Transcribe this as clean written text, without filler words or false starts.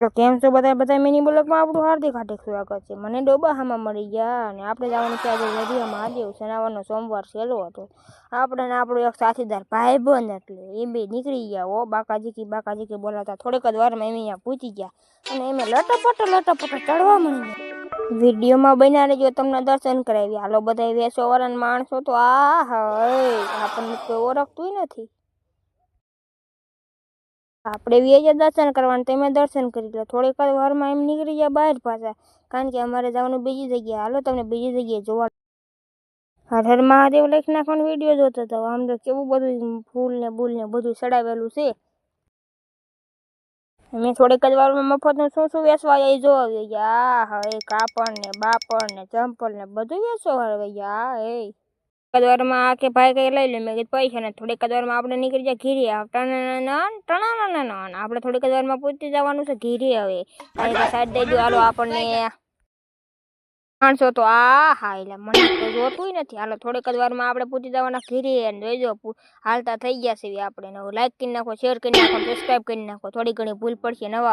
તો કેમ છો બધા મિની બ્લોગમાં આપણું હાર્દિક સ્વાગત છે। મને ડોબાહામાં મળી ગયા અને આપણે જવાનું છે આજે વેરિયા મહાદેવ શનિવારનો સોમવાર સહેલો હતો। આપણે ને આપણો એક સાથીદાર ભાઈબંધ એટલે એ બે નીકળી ગયા હો બાકાજી બોલાતા થોડીક જ વારમાં એમ અહીંયા પહોંચી ગયા અને એમે લટપટ ચડવા મળી ગયા। વિડીયોમાં બન્યા રહેજો, તમને દર્શન કરાવી। હાલો બધા વેસો વાળાના માણસો તો આપણને કોઈ ઓળખતું નથી। આપણે વેજ દર્શન કરવાનું, તમે દર્શન કરી લો। થોડીક જ વારમાં એમ નીકળી ગયા બહાર પાછા, કારણ કે અમારે જવાનું બીજી જગ્યાએ। હાલો તમને બીજી જગ્યાએ જોવા। હર હર મહાદેવ લખી નાખવાનો વિડીયો જોતો હતો। આમ તો કેવું બધું ફૂલ ને બૂલ ને બધું ચડાવેલું છે। અમે થોડીક જ વારમાં મફતનું શું વેચવા જાય જોવા ગયા। કાપડ ને બાપડ ને ચંપલ ને બધું વેચવા આવી ગયા। કદવારમાં આ કે ભાઈ કઈ લઈ લે, મેં કીધું પૈસા ને। થોડીક કદવારમાં આપણે નીકળી જાય ઘીરે આપણે થોડીક કદવારમાં પહોંચી જવાનું છે ઘીરે। હવે સાઈડ દઈ દો હાલો આપણને માણસો તો એટલે મને તો જોતું નથી। હાલો થોડીક જ વારમાં આપણે પહોંચી જવાના ઘીરે। જોઈજો હાલતા થઈ ગયા છે આપણે। લાઈક કરી નાખો, શેર કરી નાખો, સબસ્ક્રાઈબ કરી નાખો। થોડી ઘણી ભૂલ પડશે નવા